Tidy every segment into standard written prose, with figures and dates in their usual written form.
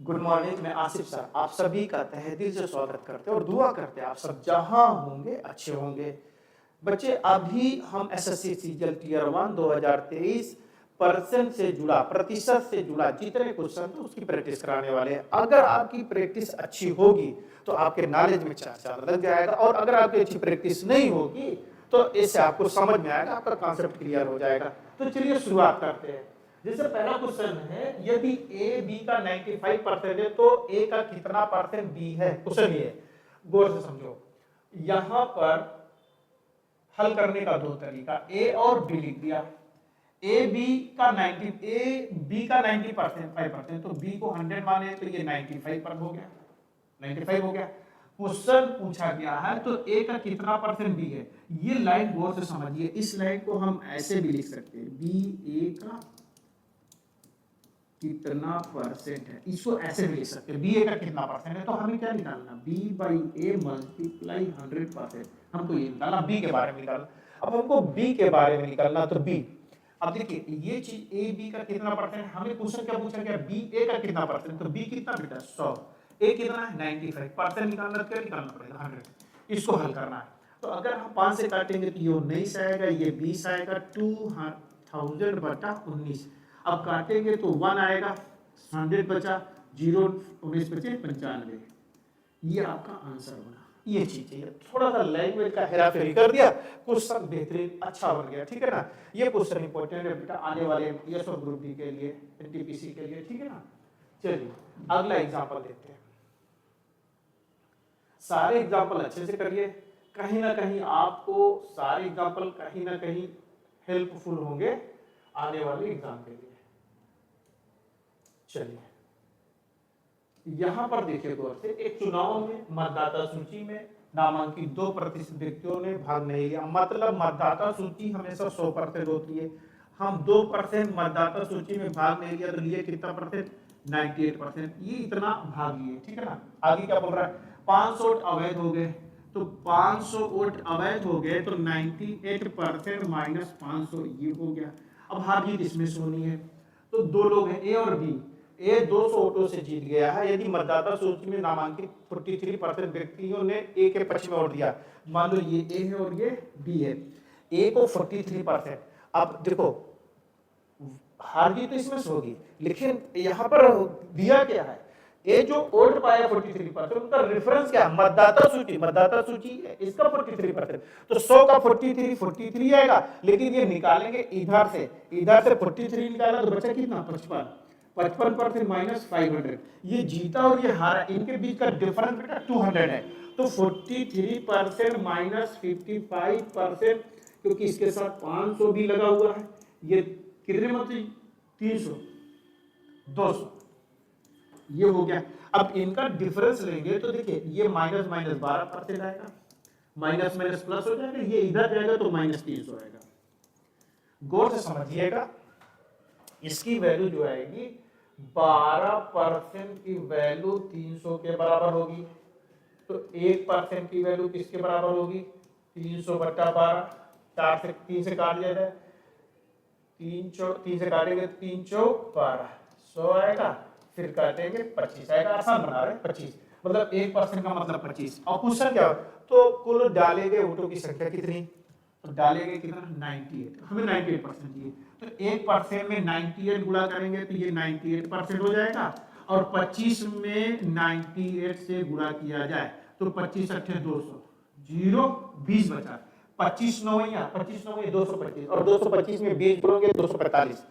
Good morning, मैं Asif sir आप सभी का तहे दिल से स्वागत करते हैं और दुआ करते हैं आप सब जहां होंगे अच्छे होंगे। बच्चे, अभी हम एसएससी सीजीएल टियर 1 2023 परसेंट से जुड़ा, प्रतिशत से जुड़ा जितने क्वेश्चन थे उसकी प्रैक्टिस कराने वाले हैं। अगर आपकी प्रैक्टिस अच्छी होगी तो आपके नॉलेज में चार चांद लग जाएगा, और अगर आपकी अच्छी प्रैक्टिस नहीं होगी तो इससे आपको समझ में आएगा, आपका कॉन्सेप्ट क्लियर हो जाएगा। तो चलिए शुरुआत करते हैं। जैसे पहला क्वेश्चन है, यदि ए बी का 95% है तो ए का कितना परसेंट बी है। क्वेश्चन ये गौर से समझो। यहां पर हल करने का दो तरीका, ए और बी लिख दिया। ए बी का 95% तो बी को 100 माने तो ये 95 हो गया, 95 हो गया। क्वेश्चन पूछा गया है तो ए का कितना परसेंट बी है। ये लाइन गौर से समझिए, इस लाइन को हम ऐसे भी लिख सकते हैं, बी ए का कितना परसेंट है। इसको ऐसे भी लिख सकते हैं, बी ए का कितना परसेंट है। तो हमें क्या निकालना, बी बाई ए मल्टीप्लाई 100%। हमको ये निकालना, बी के बारे में निकालना। अब हमको बी के बारे में निकालना, तो बी, अब देखिए ये चीज ए बी का कितना परसेंट, हमें क्वेश्चन क्या पूछा गया, बी ए का कितना परसेंट। तो बी कितना बेटा 100, ए कितना है 95%। निकालना क्या निकालना पड़ेगा 100। इसको हल करना है। तो अगर हम 5 से काटेंगे तो ये 19 आएगा, ये 20 आएगा, 2000 बटा 19। अब काटेंगे तो 1 आएगा, 100 बचा, 0 19 बचे 95। ये आपका आंसर बना। ये चीज है, थोड़ा सा लैंग्वेज का हेराफेरी कर दिया, क्वेश्चन बेहतरीन अच्छा बन गया। ठीक है ना, ये क्वेश्चन इंपॉर्टेंट है बेटा आने वाले एसओ ग्रुप डी के लिए, एनटीपीसी के लिए। ठीक है ना, चलिए अगला एग्जांपल देखते हैं। सारे एग्जांपल अच्छे से करिए, कहीं ना कहीं आपको सारे एग्जांपल कहीं ना कहीं हेल्पफुल होंगे आने वाले एग्जाम के लिए। चलिए यहां पर देखिए गौर से, एक चुनाव में मतदाता सूची में नामांकित 2% व्यक्तियों ने भाग नहीं लिया। मतलब मतदाता सूची हमेशा 100% होती है, हम 2% मतदाता सूची में भाग नहीं लिया तो लिए कितना परसेंट, 98%। ये इतना भाग लिए। ठीक है ना, आगे क्या बोल रहा है, 500 वोट अवैध हो गए। तो 500 वोट अवैध हो गए तो 98% माइनस 500 ये हो गया। अब हार जीत इसमें सोनी है, तो दो लोग हैं ए और बी। ए 200 वोटों से जीत गया है। यदि मतदाता सूची में नामांकित 43% व्यक्तियों ने ए के पक्ष में वोट दिया, मान लो ये ए है और ये बी है, ए को 43%। अब देखो हार जीत तो इसमें से होगी, लेकिन यहाँ पर दिया क्या है, ए जो वोट पाया 43%, उनका रेफरेंस क्या है, मतदाता सूची इसका 43%। तो 100 का 43 आएगा, लेकिन ये निकालेंगे इधर से 43 निकाला तो बचा कितना 55% माइनस 500। ये जीता और ये हारा, इनके बीच का डिफरेंस बेटा 200 है। तो 43% माइनस 55%, क्योंकि इसके साथ 500 भी लगा हुआ है, ये कितने मतलब 300 200 ये हो गया। अब इनका डिफरेंस लेंगे तो देखिए ये माइनस माइनस 12% आएगा, माइनस माइनस प्लस हो जाएगा, ये इधर जाएगा तो माइनस 300 आएगा। गौर से समझिएगा, इसकी वैल्यू जो आएगी 12% की वैल्यू 300 के बराबर होगी। तो 1% की वैल्यू किसके बराबर होगी, 300 बटा 12। 4 से 3 से काट दिया जाए, 3 से काटेंगे 3 चौक 12, 100 आएगा, फिर काटेंगे 25 आएगा। आसान बना रहे 25, मतलब 1% का मतलब 25। और क्वेश्चन क्या हो, तो कुल डालेंगे वोटों की संख्या कितनी, तो डालेंगे कितना 98। हमें 98% चाहिए, तो 1% में 98 गुणा करेंगे तो ये 98% हो जाएगा। और 25 में 98 से गुणा किया जाए तो 25 अट्ठे 200, 0 20 बचा, 25 9 225, और 225 में 20 जोड़ोगे 245,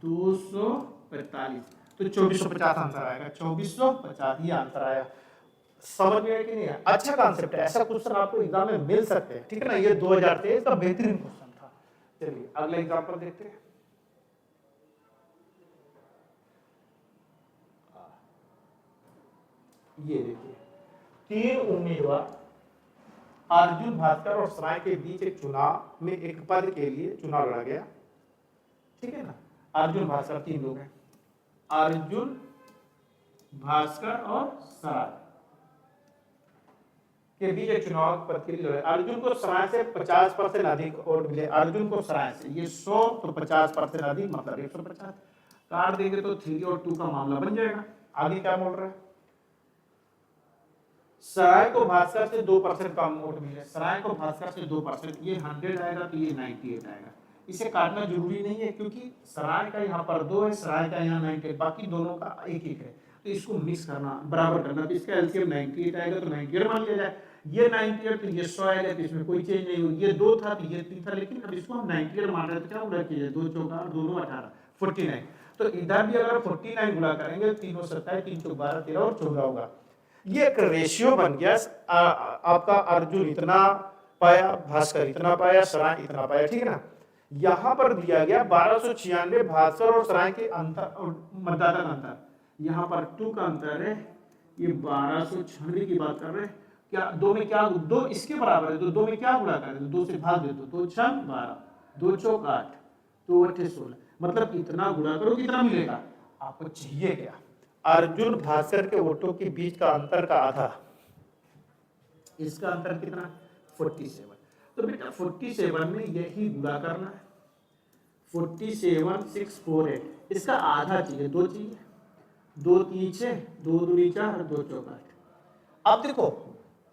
245 तो 2450 आंसर आएगा। 2450 ही आंसर आया। समझ में आया कि नहीं? अच्छा कॉन्सेप्ट है, ऐसा क्वेश्चन आपको एग्जाम में मिल सकते हैं। ठीक है ना, ये 2023 का बेहतरीन क्वेश्चन था। चलिए अगला एग्जांपल देखते हैं। ये देखिए, 3 उम्मीदवार अर्जुन भास्कर और सराय के बीच एक चुनाव में एक पद के लिए चुनाव लड़ा गया। ठीक है ना, अर्जुन भास्कर 3 लोग हैं, अर्जुन भास्कर और सराय के बीच एक चुनाव पद के लिए। अर्जुन को सराय से 50% अधिक वोट मिले, अर्जुन को सराय से ये 100 तो 50% अधिक मतलब 150। काट देंगे तो 3 और 2 का मामला बन जाएगा। आगे क्या बोल रहा है, सराय को भास्कर से 2% कम वोट मिले, सराय को भास्कर से 2%, ये 100 आएगा तो ये 98 आएगा। इसे काटना जरूरी नहीं है क्योंकि सराय का यहाँ पर 2 है, सराय का यहाँ 98, बाकी दोनों का 1-1 है, तो इसको मिक्स करना, बराबर करना, तो इसका एलसीएम 98 आएगा तो 98 मान लिया जाए, ये 98 तो ये 100 आएगा, तो इसमें कोई चेंज नहीं होगी, ये 2 था तो ये 3 था, लेकिन अब इसको हम 98 मान रहे हैं तो क्या गुणा कीजिए, 2 चौका 2 9 18 49, तो इधर भी अगर 49 गुणा करेंगे 3 27 3 चौक 12 13 और 14 होगा। ये एक रेशियो बन गया, आपका अर्जुन इतना पाया, भास्कर इतना पाया, सराय इतना पाया, ठीक है ना। यहाँ पर दिया गया 1296 भास्कर और सराय के अंतर, मतदाता का अंतर, यहाँ पर 2 का अंतर है, ये 1296 की बात कर रहे हैं, क्या 2 में क्या 2 इसके बराबर है, तो 2 में क्या गुणा करें, 2 से भाग दे दो, 2 6 12 2 चौक 8 2 8 16, मतलब इतना गुणा करो कितना मिलेगा आपको चाहिए क्या, अर्जुन भास्कर के वोटों के बीच का अंतर का आधा, इसका अंतर कितना 47, तो बेटा 47 में यही गुणा करना है, 47648, इसका आधा चाहिए, 2 चाहिए, 2 3 6 2 2 4 2 चौक 8। अब देखो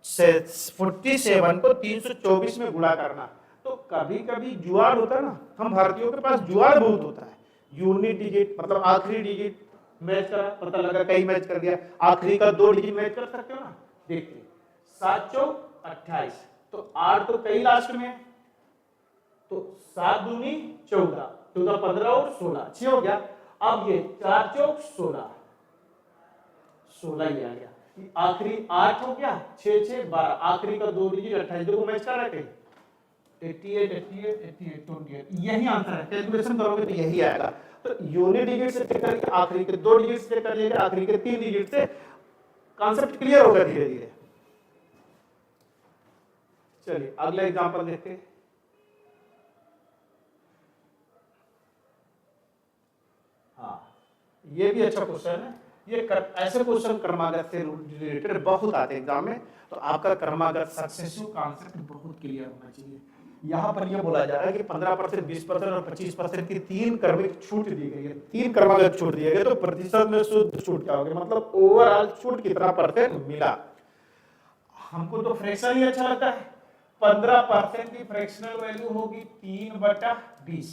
47 को 324 में गुणा करना, तो कभी कभी जुआड़ होता है ना, हम भारतीयों के पास जुआड़ बहुत होता है, यूनिट डिजिट मतलब आखिरी डिजिट मैच करा, पता लगा कई मैच कर दिया, आखिरी का 2 डिजिट मैच कर सकते हो ना, देखते 7 चौक 28, तो 8 तो कई लास्ट में है, तो 7 दूनी 14 14 15 और 16 6 हो गया, अब ये 4 चौक 16 16 ही आ गया, आखिरी 8 हो गया, 6 6 12, आखिरी का 2 डिजिट 28, देखो मैच कर रहे थे 88 88 88 28, यही आंसर है, कैलकुलेशन करोगे तो यही आएगा। तो यूनिट डिजिट से चेक करके आखिरी के 2 डिजिट से कर लीजिए, आखिरी के 3 डिजिट से, कॉन्सेप्ट क्लियर होगा धीरे धीरे। चलिए अगला एग्जांपल देखते हैं, हाँ ये भी अच्छा क्वेश्चन है, ये ऐसे क्वेश्चन कर्मागत से रिलेटेड बहुत आते हैं एग्जाम में, तो आपका कर्मागत सक्सेसिव कॉन्सेप्ट बहुत क्लियर होना चाहिए। यहाँ पर ये बोला जा रहा है कि 15%, 20% और 25% की 3 क्रमिक छूट दी गई है, 3 क्रमागत छूट दिए गए, तो प्रतिशत में शुद्ध छूट क्या होगी, मतलब ओवरऑल छूट कितना % मिला। हमको तो फ्रैक्शन ही अच्छा लगता है, 15% की फ्रैक्शनल वैल्यू होगी 3/20,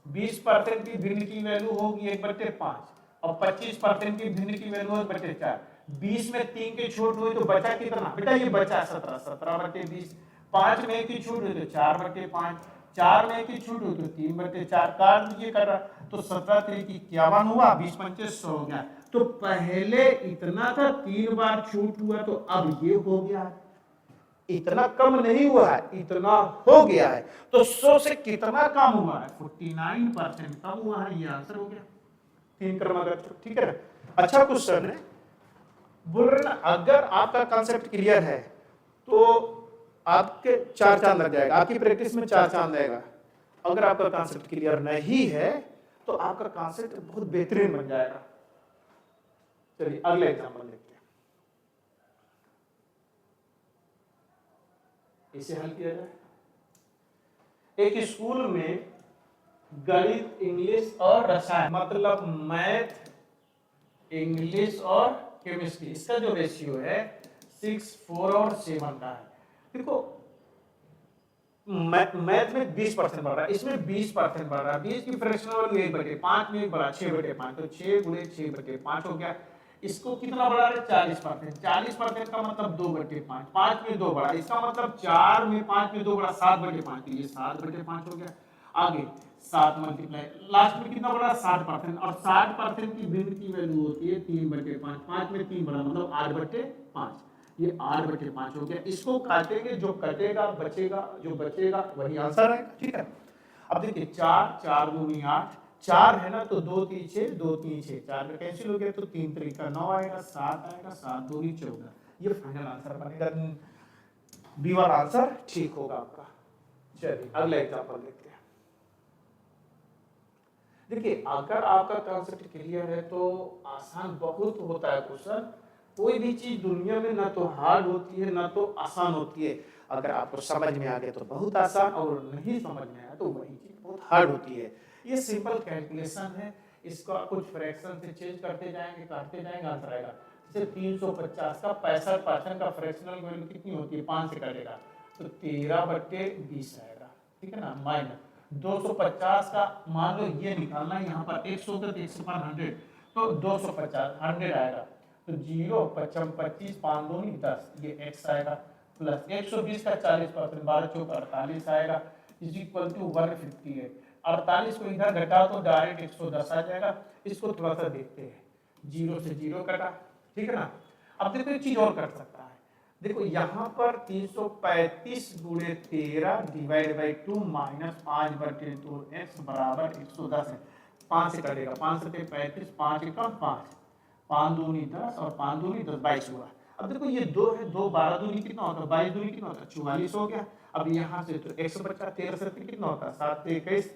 20% की भिन्न की वैल्यू होगी 1/5 और 25% की भिन्न की वैल्यू 1/4, 20 में 3 की छूट हुई तो बचा कितना, बेटा ये बचा 17, 17/20, 5 में की छूट हुई तो 4/5, 4 में की छूट हुई तो 3/4, काट दीजिए कर रहा, तो 17 3 की 51 हुआ, 20 पंचे 100 हो गया, तो पहले इतना था 3 बार छूट हुआ, तो अब ये हो गया, इतना कम नहीं हुआ है, इतना हो गया है, तो 100 से कितना कम हुआ है, 49% कम हुआ है, ये आंसर हो गया 3 क्रमागत छूट, ठीक है ना। अच्छा क्वेश्चन है, बोल रहे ना अगर आपका कॉन्सेप्ट क्लियर है तो आपके 4 चांद लग जाएगा, आपकी प्रैक्टिस में 4 चांद आएगा। अगर आपका कॉन्सेप्ट क्लियर नहीं है तो आपका कॉन्सेप्ट बहुत बेहतरीन बन जाएगा। चलिए अगले एग्जांपल देखते हैं, इसे हल किया जाए। एक स्कूल में गणित, इंग्लिश और रसायन, मतलब मैथ, इंग्लिश और केमिस्ट्री, इसका जो रेशियो है 6 4 और 7 का है। देखो मैथ में 20% बढ़ रहा है, इसमें 20% बढ़ रहा है, 20 की फ्रैक्शनल वैल्यू 1/5 में बढ़ा 6/5, तो 6 गुणे 6/5 हो गया। इसको कितना बढ़ा रहे 40%, 40% का मतलब 2/5, 5 में 2 बढ़ा, इसका मतलब 4 में 5 में 2 बढ़ा 7/5, तो ये 7/5 हो गया। आगे 7 मल्टीप्लाई, लास्ट में कितना बढ़ा 60%, और 60% की भिन्न की वैल्यू होती है 3/5, 5 में 3 बढ़ा मतलब 8/5, ये 8/5 हो गया। इसको काटेंगे, जो कटेगा बचेगा, जो बचेगा वही आंसर है, ठीक है। अब देखिए 4 4 दूनी 8, 4 है ना, तो 2 3 6 2 3 6, 4 में कैंसिल हो गया, तो 3 3 का 9 आएगा, 7 आएगा, 7 2 14, ये फाइनल आंसर बनेगा, बी वाला आंसर ठीक होगा आपका। चलिए अगला एग्जांपल देखते हैं। देखिए अगर आपका कॉन्सेप्ट क्लियर है तो आसान बहुत होता है क्वेश्चन, कोई भी चीज दुनिया में ना तो हार्ड होती है ना तो आसान होती है। अगर आपको समझ में आ गया तो बहुत आसान, और नहीं समझ में आया तो वही चीज बहुत हार्ड होती है। ये सिंपल कैलकुलेशन है, इसका कुछ फ्रैक्शन से चेंज करते जाएंगे, काटते जाएंगे, आंसर आएगा। जैसे 350 का 65% का फ्रैक्शनल वैल्यू कितनी होती है, 5 से कटेगा तो 13/20 आएगा, ठीक है ना। माइनस 250 का मान लो ये निकालना है, यहाँ पर 100 तो 100 पर 100 तो 250 100 आएगा तो 0 55 25 5 2 10 ये x आएगा प्लस 120 का 40% 12 चौक 48 आएगा इज इक्वल टू 158। 48 को इधर घटाओ तो डायरेक्ट 110 आ जाएगा। इसको थोड़ा सा देखते हैं, 0 से 0 कटा, ठीक है ना। अब देखो एक चीज और कर सकता है, देखो यहाँ पर 335 गुणे 13 डिवाइड बाई 2 माइनस 5/2 x बराबर 110 है। 5 से कटेगा, 5 से 35, 5 एकम 5, 5 दूनी 10 और 5 दूनी 10 22 हुआ। अब देखो ये 2 है, 2 12 दूनी कितना होता है, 22 दूनी कितना होता है 44 हो गया। अब यहाँ से तो 150 13 से कितना होता है 7 21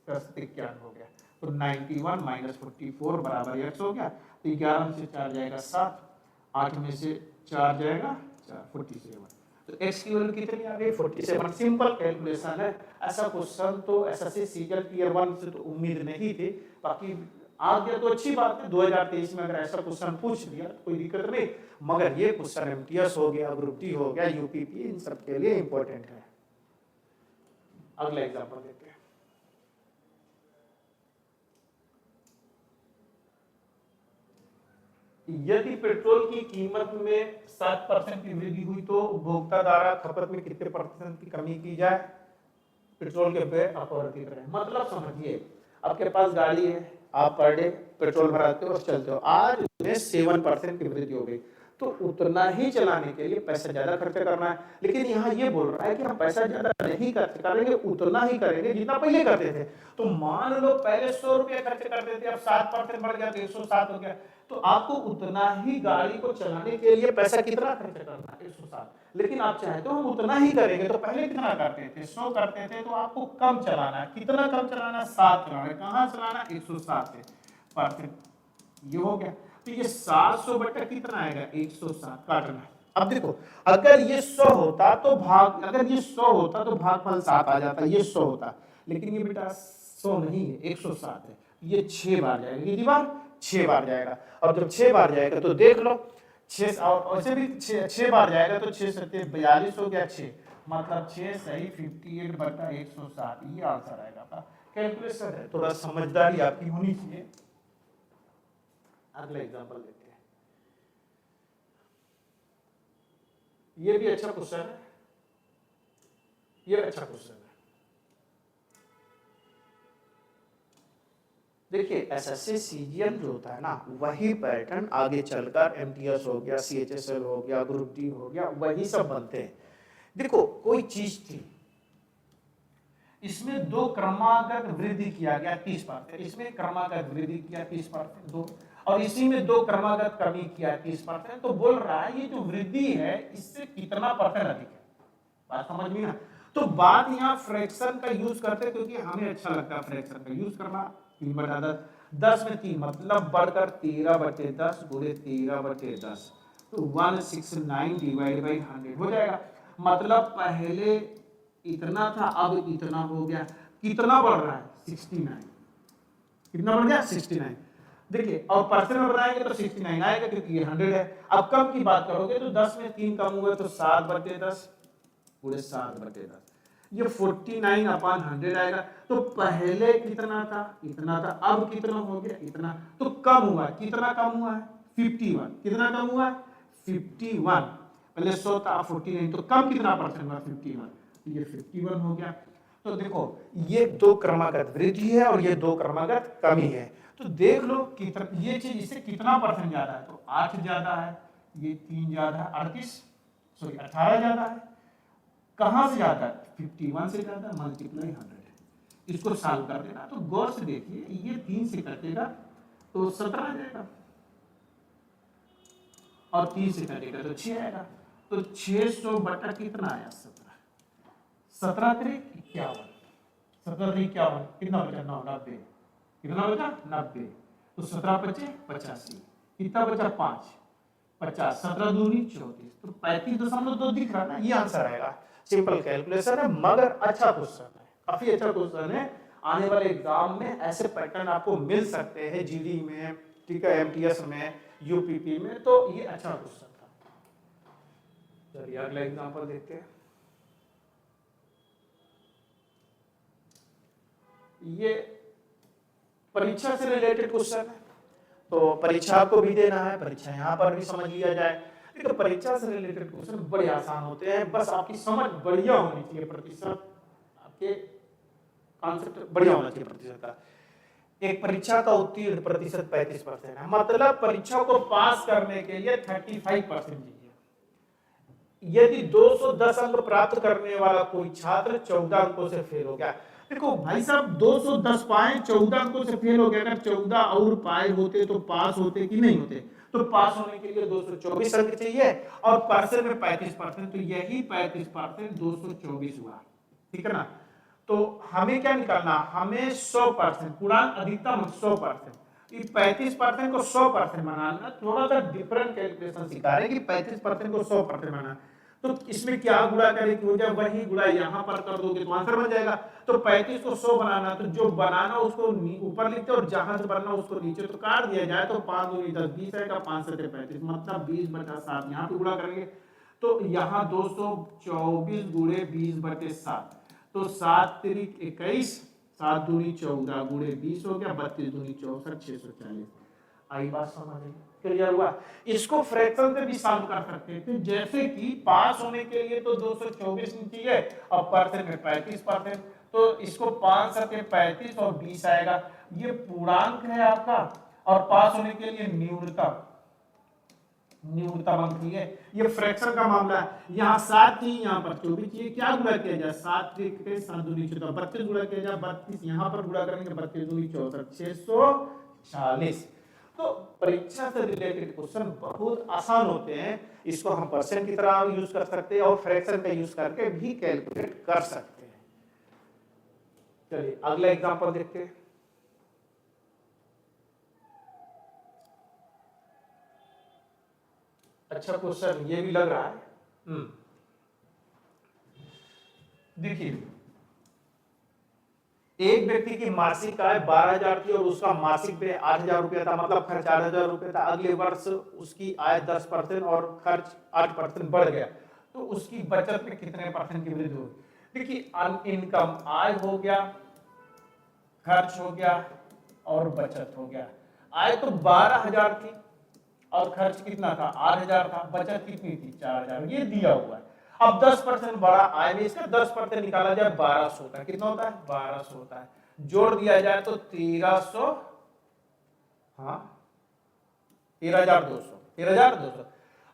10 51 हो गया तो 91 माइनस 44 बराबर x हो गया। तो 11 में से 4 जाएगा 7, 8 में से 4 जाएगा 4 47। तो x की वैल्यू कितनी आ गई 47। सिंपल कैलकुलेशन है। ऐसा क्वेश्चन तो एसएससी सीजीएल टियर 1 से तो उम्मीद नहीं थी, बाकी आ गया तो अच्छी बात है। 2023 में अगर ऐसा क्वेश्चन पूछ दिया तो कोई दिक्कत नहीं, मगर ये क्वेश्चन एमटीएस हो गया, ग्रुप डी हो गया, यूपीपी, इन सब के लिए इंपॉर्टेंट है। अगला एग्जांपल देखते हैं। यदि पेट्रोल की कीमत में 7% की वृद्धि हुई तो उपभोक्ता द्वारा खपत में कितने % की कमी की जाए, पेट्रोल के व्यय अपरिवर्तित रहे। मतलब समझिए, आपके पास गाड़ी है, आप पर डे पेट्रोल भराते हो और चलते हो, आज उसमें 7% की वृद्धि हो गई तो उतना ही चलाने के लिए पैसा ज्यादा खर्च करना है। लेकिन यहाँ ये बोल रहा है कि हम पैसा ज्यादा नहीं खर्च करेंगे, उतना ही करेंगे जितना पहले करते थे। तो मान लो पहले 100 रुपया खर्च करते थे, अब 7% बढ़ गया तो 107 हो गया, तो आपको उतना ही गाड़ी को चलाने के लिए पैसा कितना खर्च करना है 107। लेकिन आप चाहे तो हम उतना ही करेंगे, तो पहले कितना करते थे 100 करते थे, तो आपको कम चलाना है। कितना कम चलाना है 7 चलाना है। कहाँ चलाना 107 है परसेंट, ये हो गया। तो ये 700 बटा कितना आएगा 107 काटना है। अब देखो अगर ये 100 होता तो भाग, अगर ये 100 होता तो भागफल 7 आ जाता, ये 100 होता, लेकिन ये बेटा 100 नहीं है 107 है, ये 6 बार जाएगा, कितनी बार 6 बार जाएगा। और जब 6 बार जाएगा तो देख लो 6 और वैसे भी 6 बार जाएगा तो 6 सत्ते 42 हो गया 6, मतलब 6 सही 58 बटा 107, ये आंसर आएगा आपका। कैलकुलेशन है, थोड़ा समझदारी आपकी होनी चाहिए। अगला एग्जांपल लेते हैं। ये भी अच्छा क्वेश्चन है, ये अच्छा क्वेश्चन है। देखिए एसएससी सीजीएल जो होता है ना, वही पैटर्न आगे चलकर एमटीएस हो गया, सीएचएसएल हो गया, ग्रुप डी हो गया, वही सब बनते हैं। देखो कोई चीज थी, इसमें 2 क्रमागत वृद्धि किया गया 30%, इसमें क्रमागत वृद्धि किया 30% 2, और इसी में 2 क्रमागत कमी किया 30%। तो बोल रहा है ये जो वृद्धि है इससे कितना परसेंट अधिक है, बात समझ में ना। तो बात यहाँ फ्रैक्शन का यूज करते हैं क्योंकि हमें अच्छा लगता है फ्रैक्शन का यूज करना। 3/10, 10 में 3 मतलब बढ़कर 13/10 गुणे 13/10 तो 169 डिवाइड बाई 100 हो जाएगा। मतलब पहले इतना था, अब इतना हो गया। कितना बढ़ रहा है 69, कितना बढ़ गया 69। देखिए और परसेंट में बनाएंगे तो 69 आएगा क्योंकि ये 100 है। अब कम की बात करोगे तो 10 में 3 कम हुआ तो 7/10 पूरे 7/10, ये 49/100 आएगा। तो पहले कितना था इतना था, अब कितना हो गया इतना, तो कम हुआ। कितना कम हुआ है 51, कितना कम हुआ है 51, पहले 100 था 49, तो कम कितना परसेंट हुआ 51, तो ये 51 हो गया। तो देखो ये 2 क्रमागत वृद्धि है और ये 2 क्रमागत कमी है। तो देख लो कितना, ये चीज इससे कितना परसेंट ज्यादा है, तो 8 ज्यादा है, ये 3 ज्यादा है, 18 ज्यादा है। कहां से ज्यादा है 51 से ज्यादा, मल्टीप्लाई 100। इसको सॉल्व कर देना, तो गौर से देखिए ये 3 से कटेगा तो 17 आ जाएगा, और 3 से कटेगा तो 6 आएगा। तो 600 बटा कितना आया 17, 17 3 51, 17 3 51, कितना बचा 9 90, कितना बचा 90, तो 17 बचे 85, कितना बचा 5 50, 17 दूनी 34, तो 35.2 दिख रहा है ना, ये आंसर आएगा। सिंपल कैलकुलेशन है मगर अच्छा क्वेश्चन है, काफी अच्छा क्वेश्चन है। आने वाले एग्जाम में ऐसे पैटर्न आपको मिल सकते हैं, जीडी में, ठीक है, एमटीएस में, यूपीपी में, तो ये अच्छा क्वेश्चन था। चलिए अगला एग्जांपल देखते हैं। ये परीक्षा से रिलेटेड क्वेश्चन है, तो परीक्षा को भी देना है, परीक्षा यहाँ पर भी समझ लिया जाए। देखो परीक्षा से रिलेटेड क्वेश्चन बड़े आसान होते हैं, बस आपकी समझ बढ़िया होनी चाहिए, प्रतिशत आपके कॉन्सेप्ट बढ़िया होना चाहिए प्रतिशत का। एक परीक्षा का उत्तीर्ण प्रतिशत 35% है, मतलब परीक्षा को पास करने के लिए 35% चाहिए। यदि 210 अंक प्राप्त करने वाला कोई छात्र 14 अंकों से फेल हो गया, देखो भाई साहब 210 पाए 14 अंकों से फेल हो गया, अगर 14 और पाए होते तो पास होते कि नहीं होते? तो पास होने के लिए 224 अंक चाहिए और परसेंट में 35%, तो यही 35% 224 हुआ, ठीक है ना। तो हमें क्या निकालना, हमें 100% पूर्णांक अधिकतम 100%, 35% को 100% बनाना। थोड़ा सा डिफरेंट कैलकुलेशन सिखा रहे हैं कि 35% को 100% बनाना। तो इसमें क्या गुणा करें कि हो जाए, वही गुणा यहाँ पर कर दोगे तो आंसर बन जाएगा। तो 35 को 100 बनाना, तो जो बनाना उसको ऊपर लिखते और जहां से बनना उसको नीचे, तो काट दिया जाए तो 5 दूनी 10, 20 आएगा, 5 से 35 मतलब 20/7। यहाँ पे गुणा करेंगे तो यहाँ 224 गुणे 20/7, तो 7 तिरिक 21, 7 दूनी 14 गुणे 20 हो गया, 32 दूनी 64, 640। आई बात समझ में? क्लियर हुआ? इसको फ्रैक्शन से भी सॉल्व कर सकते थे, जैसे कि पास होने के लिए तो 224 चाहिए और परसेंट में 35%, तो इसको 5 से 35 और 20 आएगा, ये पूर्णांक है आपका, और पास होने के लिए न्यूनतम अंक है। ये फ्रैक्शन का मामला है। यहाँ 7 थी, यहाँ पर 24 चाहिए, क्या गुणा किया जाए, 7 के 7 दूनी 14, 32 गुणा किया जाए, 32 यहाँ पर गुणा करेंगे, 32 दूनी 64, 640। तो परीक्षा से रिलेटेड क्वेश्चन बहुत आसान होते हैं, इसको हम परसेंट की तरह यूज कर सकते हैं और फ्रैक्शन का यूज करके भी कैलकुलेट कर सकते हैं। चलिए अगला एग्जांपल देखते हैं। अच्छा क्वेश्चन ये भी लग रहा है। देखिए एक व्यक्ति की मासिक आय 12,000 थी और उसका मासिक व्यय 8,000 रुपया था, मतलब खर्च 8,000 रुपया था। अगले वर्ष उसकी आय 10% और खर्च 8% बढ़ गया, तो उसकी बचत में कितने परसेंट की वृद्धि होगी? देखिए इनकम आय हो गया, खर्च हो गया और बचत हो गया। आय तो 12,000 थी और खर्च कितना था, 8,000 था, बचत कितनी थी, 4,000, ये दिया हुआ है। अब 10% बढ़ा आय में, इसका 10% निकाला जाए 1200 होता है, कितना होता है, 1200 होता है। जोड़ दिया जाए तो 1300, हाँ 13,200।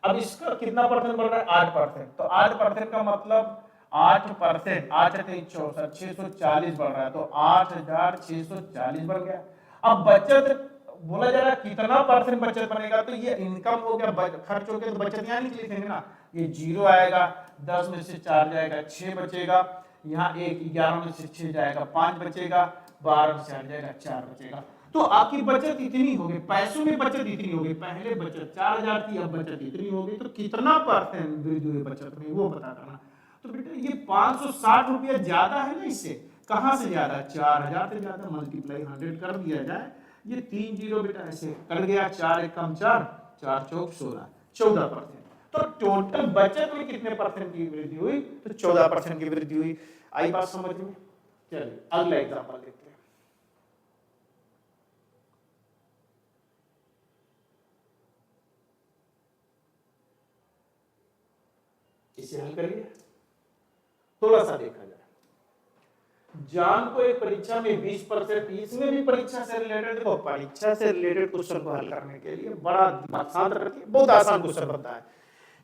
अब इसका कितना परसेंट बढ़ रहा है, 8%, तो 8% का मतलब 8%, 8 64, 640 बढ़ रहा है, तो 8,640 बढ़ गया। अब बचत बोला जा रहा है कितना परसेंट बचत बनेगा, तो ये इनकम हो गया, खर्च हो गया, तो बचत यहाँ लिख लेंगे ना, ये 0 आएगा, 10 में से 4 जाएगा, 6 बचेगा, यहाँ 1, 11 में से 6 जाएगा, 5 बचेगा, 12 में से 8 जाएगा, 4 बचेगा। तो आपकी बचत इतनी होगी, पैसों में बचत इतनी होगी, पहले बचत 4,000 थी, अब बचत इतनी होगी, तो कितना परसेंट वृद्धि हुई बचत में वो बता करना। तो बेटा ये 560 रुपया ज्यादा है ना, इससे कहां से ज्यादा, 4,000 से ज्यादा, मल्टीप्लाई 100 कर दिया जाए, ये 3 जीरो बेटा ऐसे कट गया, 4 एकम 4, 4 चौक 16, 14%। तो टोटल बचत में कितने परसेंट की वृद्धि हुई, तो 14% की वृद्धि हुई। आई बात समझ में? चलिए अगला एग्जांपल देखते हैं। इसे हल करिए, थोड़ा सा देखा जाए। जान को एक परीक्षा में 20%, इसमें भी परीक्षा से रिलेटेड, देखो परीक्षा से रिलेटेड क्वेश्चन को हल करने के लिए बड़ा आसान रहती है, बहुत आसान क्वेश्चन बनता है।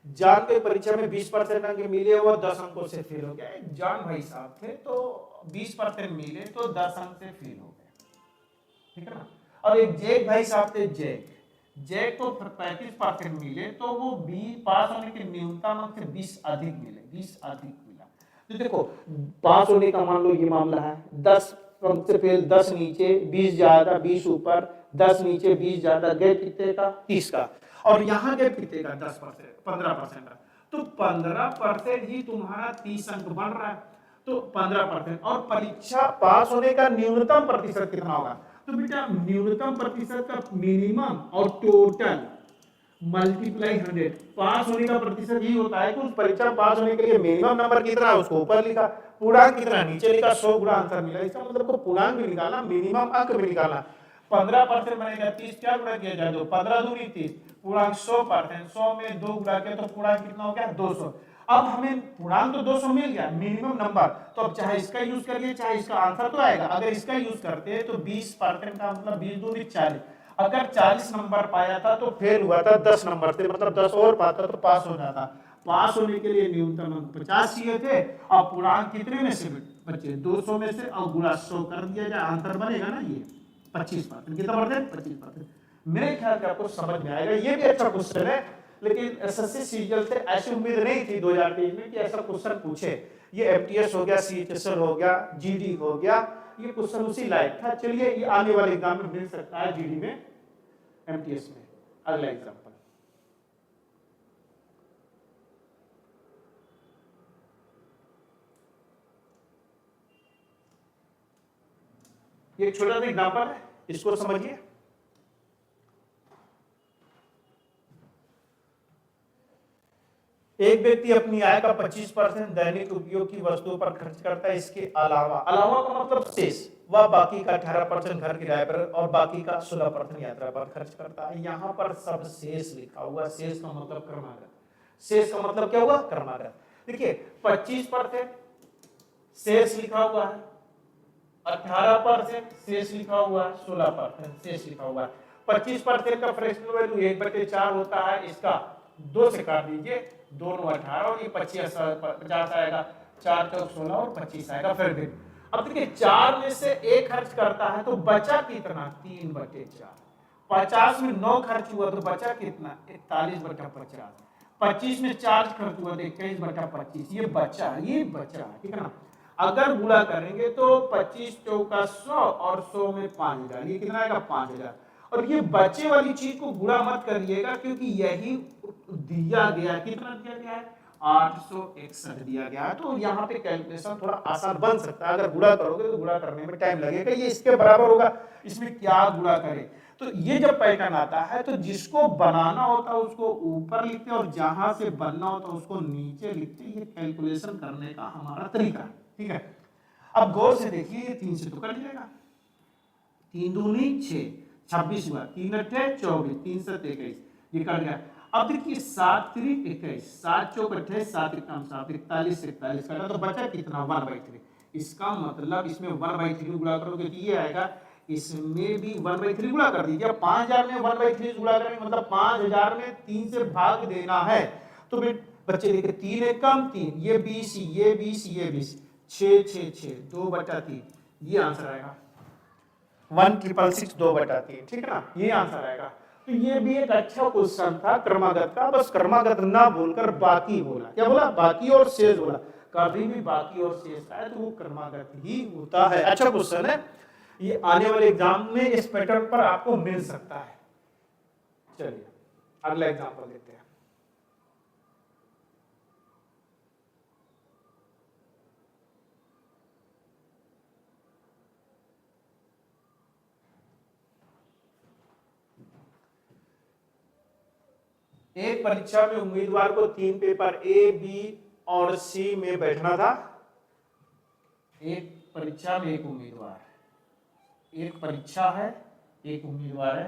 जान के परीक्षा में 20% अंक मिले, वो 10 अंकों से फेल हो गया। जान भाई साहब थे तो 20% मिले तो 10 अंक से फेल हो गए, ठीक है ना। और एक जैक भाई साहब थे, जैक को 35% मिले तो वो 20 पास होने के न्यूनतम अंक से 20 अधिक मिले, 20 अधिक मिला। तो देखो पास होने का मान लो ये मामला है, 10 अंक से फेल, 10 नीचे 20 ज्यादा 20 ऊपर, 10 नीचे 20 ज्यादा, गैप कितने का, 30 का। और यहाँ गैप कितने का, 10%, 15% का। तो 15% ही तुम्हारा 30 अंक बन रहा है। तो 15%। और परीक्षा पास होने का न्यूनतम प्रतिशत कितना होगा? तो बेटा न्यूनतम प्रतिशत का मिनिमम और टोटल मल्टीप्लाई 100। पास होने का प्रतिशत ही होता है कि उस परीक्षा पास होने के लिए मिनिमम नंबर कितना है उसको ऊपर लिखा, पूर्णांक कितना नीचे लिखा, 100 गुणा आंसर मिला। इसका मतलब को पूर्णांक भी निकालना, मिनिमम अंक भी निकालना। 15% बनेगा 30 क्या गुणा किया जाए, 15 दूनी 30, पूर्णांक 100%, 100 में 2 गुणा किया तो पूर्णांक कितना हो गया 200। अब हमें पूर्णांक तो 200 मिल गया, मिनिमम नंबर, तो अब चाहे इसका यूज करिए चाहे इसका आंसर तो आएगा। अगर इसका यूज करते हैं तो 20% का मतलब 20 दूनी 40। अगर 40 नंबर पाया था तो फेल हुआ था 10 नंबर से, मतलब 10 और पाता तो पास हो जाता। पास होने के लिए न्यूनतम अंक 50 चाहिए थे, और पूर्णांक कितने में से बचे 200 में से, और गुणा 100 कर दिया जाए, आंसर बनेगा ना ये 25%। कितना बढ़ते 25%। मेरे ख्याल से आपको समझ में आएगा। ये भी अच्छा क्वेश्चन है, लेकिन एसएससी सीजीएल से ऐसी उम्मीद नहीं थी 2023 में कि ऐसा क्वेश्चन पूछे। ये एमटीएस हो गया, सीएचएसएल हो गया, जीडी हो गया, ये क्वेश्चन उसी लायक था। चलिए ये आने वाले एग्जाम में मिल सकता है, जीडी में, एमटीएस में। अगला एग्जाम्पल, ये एक छोटा सा एग्जाम्पल है, इसको समझिए। एक व्यक्ति अपनी आय का 25% दैनिक उपयोग की वस्तुओं पर खर्च करता है। इसके अलावा, अलावा का मतलब शेष, वह बाकी का 18% घर किराए पर और बाकी का 16% यात्रा पर खर्च करता है। यहाँ पर सब शेष लिखा हुआ, शेष का मतलब कर्मागत। शेष का मतलब क्या हुआ? कर्मागत। देखिए 25% शेष लिखा हुआ है, 18% शेष लिखा हुआ है, 16% शेष लिखा हुआ है। 25% का फ्रैक्शनल वैल्यू 1/4 होता है, इसका 2 से काट दीजिए, दोनों 18 और ये 50 आएगा, 4 चौक 16 और 25 आएगा। फिर भी अब देखिए 4 में से 1 खर्च करता है तो बचा कितना? 3/4। 50 में 9 खर्च हुआ तो बचा कितना? 41/50। 25 में 4 खर्च हुआ तो 21/25। ये बचा, ठीक है ना। अगर गुणा करेंगे तो 25 चौका 100 और 100 में 5000, ये कितना आएगा? 5000। और ये बचे वाली चीज को गुणा मत करिएगा, क्योंकि यही दिया गया, कितना दिया गया है? 861 दिया गया है। तो यहाँ पे कैलकुलेशन थोड़ा आसान बन सकता है। अगर गुणा करोगे तो गुणा करने में टाइम लगेगा, ये इसके बराबर होगा, इसमें क्या गुणा करें। तो ये जब पैटर्न आता है तो जिसको बनाना होता है उसको ऊपर लिखते हैं और जहां से बनना होता है उसको नीचे लिखते हैं। ये कैलकुलेशन करने का हमारा तरीका है, ठीक है। अब गौर से देखिए, 3 से तो कर लीजिएगा, 3 दूनी 6, 26 हुआ, 3 अट्ठे 24, 3 7 21, ये कट गया। अब देखिए 7 3 21, 7 चौक 28, 7 एकम 7, 41 से 41 काटा तो बचा कितना? 1/3। इसका मतलब इसमें 1/3 गुणा करोगे तो ये आएगा, इसमें भी 1/3 गुणा कर दीजिए। 5000 में 1/3 गुणा करेंगे मतलब 5000 में 3 से भाग देना है। तो बच्चे देखिए 3 एकम 3, ये 20, ये 20, ये 20, 6 6 6, 2/3, ये आंसर आएगा 1666, 2/3, ठीक है ना, ये आंसर आएगा। तो ये भी एक अच्छा क्वेश्चन था क्रमागत का, बस क्रमागत ना बोलकर बाकी बोला। क्या बोला? बाकी और शेष बोला। कभी भी बाकी और शेष आए तो वो क्रमागत ही होता है। अच्छा क्वेश्चन है, ये आने वाले एग्जाम में इस पैटर्न पर आपको मिल सकता है। चलिए अगला एग्जाम्पल लेते हैं। एक परीक्षा में उम्मीदवार को 3 पेपर ए, बी और सी में बैठना था। एक परीक्षा में एक उम्मीदवार, एक परीक्षा है, एक उम्मीदवार है,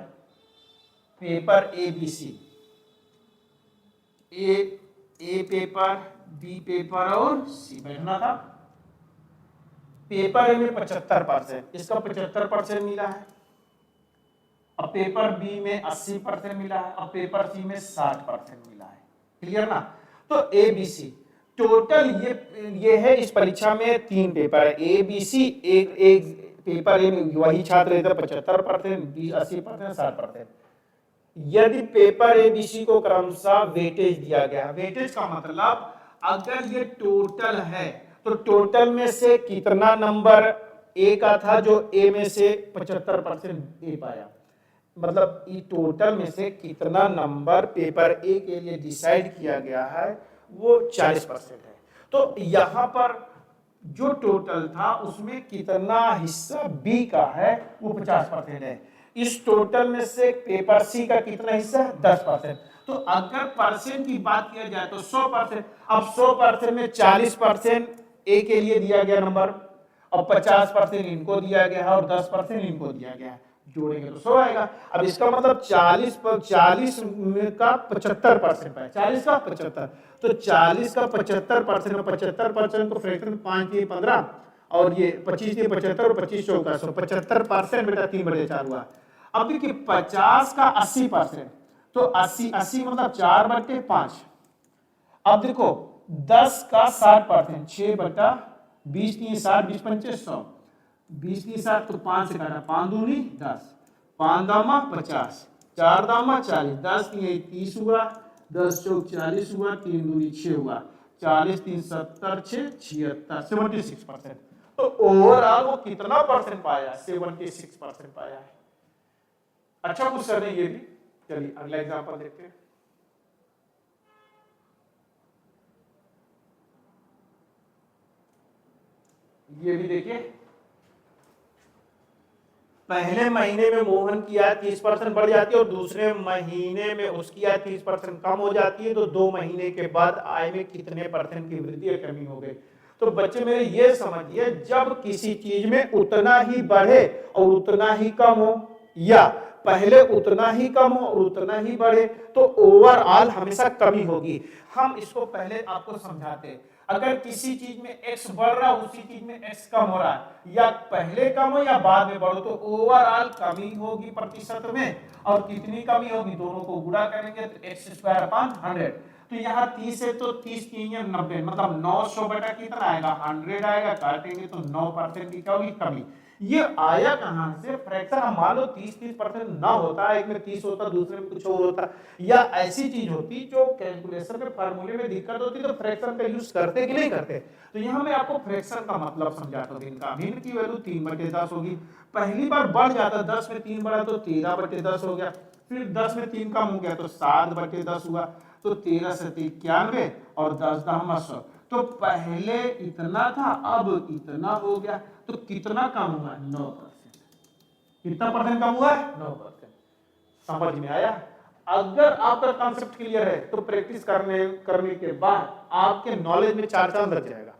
paper A B C, A paper, B paper और सी बैठना था। पेपर ए में 75%, इसका 75% मिला है। अब पेपर बी में 80% मिला है, अब पेपर सी में 60% मिला है। क्लियर ना? तो ए बी सी टोटल ये है, इस परीक्षा में 3 पेपर है, ए बी सी। एक पेपर ए में वही छात्र रहता 75%, बी 80%, 60%। यदि पेपर ए बी सी को क्रमशः वेटेज दिया गया, वेटेज का मतलब अगर ये टोटल है तो टोटल में से कितना नंबर ए का था जो ए में से 75% ए पाया, मतलब ये टोटल में से कितना नंबर पेपर ए के लिए डिसाइड किया गया है वो 40% है। तो यहाँ पर जो टोटल था उसमें कितना हिस्सा बी का है वो 50% है। इस टोटल में से पेपर सी का कितना हिस्सा है 10%। तो अगर परसेंट की बात किया जाए तो 100%। अब 100% में 40% ए के लिए दिया गया नंबर और 50% इनको दिया गया है और 10% इनको दिया गया है, जोड़ेंगे तो 100 आएगा। अब इसका मतलब 40 का 75% पाया, 40 का 75, तो 40 का 75% में 75% तो फ्रैक्शन 5 दिए 15 और ये 25 दिए 75 और 25 चौका 100, 75% बेटा 3/4 हुआ। अब देखिए 50 का 80%, तो 80 मतलब 4/5। अब देखो 10 का 60%, 6/20 3 60 20 5 100, 20 3 60 तो 5 से काटा 5 दूनी 10, 5 दामा 50, 4 दामा 40, 10 3 30 हुआ, 10 चौक 40 हुआ, 3 दूनी 6 हुआ, 40 3 70 6 76, 76%। तो ओवरऑल वो कितना परसेंट पाया? 76% पाया है। अच्छा क्वेश्चन है ये भी। चलिए अगला एग्जांपल देखते हैं। ये भी देखिए, पहले महीने में मोहन की आय 30% बढ़ जाती है और दूसरे महीने में उसकी आय 30% कम हो जाती है, तो 2 महीने के बाद आय में कितने परसेंट की वृद्धि या कमी हो गई? तो बच्चे मेरे ये समझिए, जब किसी चीज में उतना ही बढ़े और उतना ही कम हो, या पहले उतना ही कम हो और उतना ही बढ़े, तो ओवरऑल हमेशा कमी होगी। हम इसको पहले आपको समझाते हैं। अगर किसी चीज में x बढ़ रहा है, उसी चीज में x कम हो रहा है, या पहले कम हो या बाद में बढ़ो, तो ओवरऑल कमी होगी प्रतिशत में। और कितनी कमी होगी? दोनों को गुणा करेंगे तो x²/100। तो यहाँ 30 है तो 30 3 या 90, मतलब 900 बटा कितना आएगा? 100 आएगा। काटेंगे तो 9% की क्या होगी? कमी। ये आया कहां से? फ्रैक्शन। हम मान लो 30% ना होता, एक में 30 होता, दूसरे में कुछ और होता, या ऐसी चीज होती जो कैलकुलेशन में फार्मूले में दिक्कत होती, तो फ्रैक्शन का यूज करते कि नहीं करते? तो यहाँ मैं आपको फ्रैक्शन का मतलब समझाता हूँ। भिन्न का भिन्न की वैल्यू 3/10 होगी। पहली बार बढ़ जाता, 10 में 3 बढ़ा तो 13/10 हो गया। फिर 10 में 3 कम हो गया तो 7/10 हुआ। तो 13 से 91 और 10 दामा 100। तो पहले इतना था, अब इतना हो गया। तो कितना कम हुआ? 9%। कितना परसेंट कम हुआ है? 9%। समझ में आया? अगर आपका कॉन्सेप्ट क्लियर है तो प्रैक्टिस करने के बाद आपके नॉलेज में 4 चांद लग जाएगा।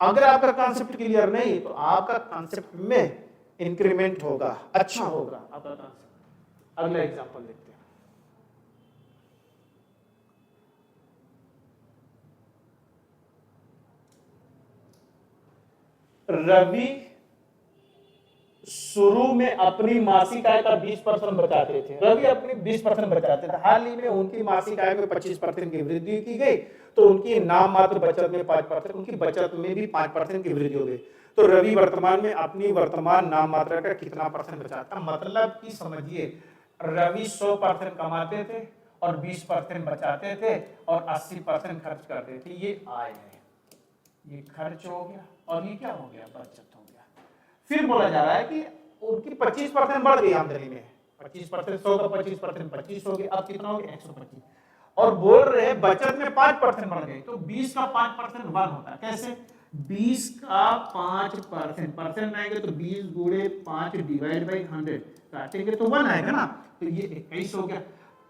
अगर आपका कॉन्सेप्ट क्लियर नहीं तो आपका कॉन्सेप्ट में इंक्रीमेंट होगा, अच्छा होगा आपका कॉन्सेप्ट। अगला एग्जांपल देखते हैं। रवि शुरू में अपनी मासिक आय का 20% बचाते थे। रवि अपनी 20% बचाते थे। हाल ही में उनकी मासिक आय में 25% की वृद्धि की गई, तो उनकी नाम मात्र बचत में 5%, उनकी बचत में भी 5% की वृद्धि हो गई। तो रवि वर्तमान में अपनी वर्तमान नाम मात्रा का कितना परसेंट बचाता? मतलब कि समझिए, रवि 100% कमाते थे और 20% बचाते थे और 80% खर्च करते थे। ये आय है, ये खर्च हो गया और ये क्या हो गया? बचत हो गया। फिर बोला जा रहा है कि उनकी 25% बढ़ गई आमदनी में। 25%, 100 का 25% 25 हो गया। अब कितना हो गया? 125। और बोल रहे हैं बचत में 5% बढ़ गई। तो 20 का 5% 1 होता है। कैसे? 20 का 5% परसेंट आएंगे तो 20 गुणे 5 डिवाइड बाई 100, काटेंगे तो 1 आएगा ना। तो ये 21 हो गया।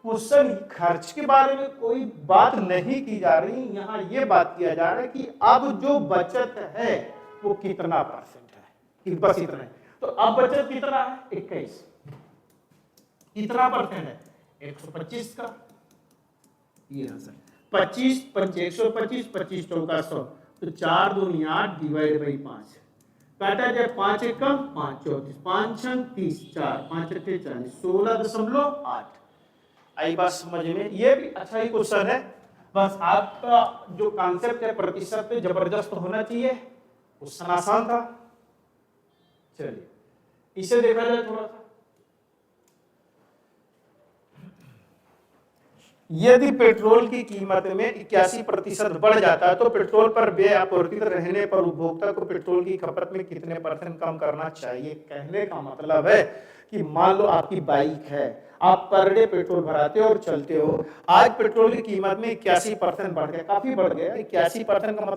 क्वेश्चन खर्च के बारे में कोई बात नहीं की जा रही, यहाँ ये बात किया जा रहा है कि अब जो बचत है वो कितना परसेंट है, कि बस इतना है। तो अब बचत कितना है? 21। कितना परसेंट है? 125 का। ये आंसर 25 5 125, 25 चौका 100, तो 4 दूनी 8 डिवाइड बाई 5, काटा जाए 5 एकम 5 34, 5 छंग 30, 4 5 अट्ठे 40, 16.8। आई बात समझ में? ये भी अच्छा ही क्वेश्चन है। बस आपका जो कॉन्सेप्ट है प्रतिशत पे जबरदस्त होना चाहिए। क्वेश्चन आसान था। चलिए इसे देखा जाए थोड़ा सा। यदि पेट्रोल की कीमत में 81% बढ़ जाता है तो पेट्रोल पर व्यय आपूर्ति रहने पर उपभोक्ता को पेट्रोल की खपत में कितने परसेंट कम करना चाहिए? कहने का मतलब है कि मान लो आपकी बाइक है, आप पर डे पेट्रोल भराते हो और चलते हो। आज पेट्रोल की कीमत में 81% बढ़ गया, काफी बढ़ गया। 81% का मतलब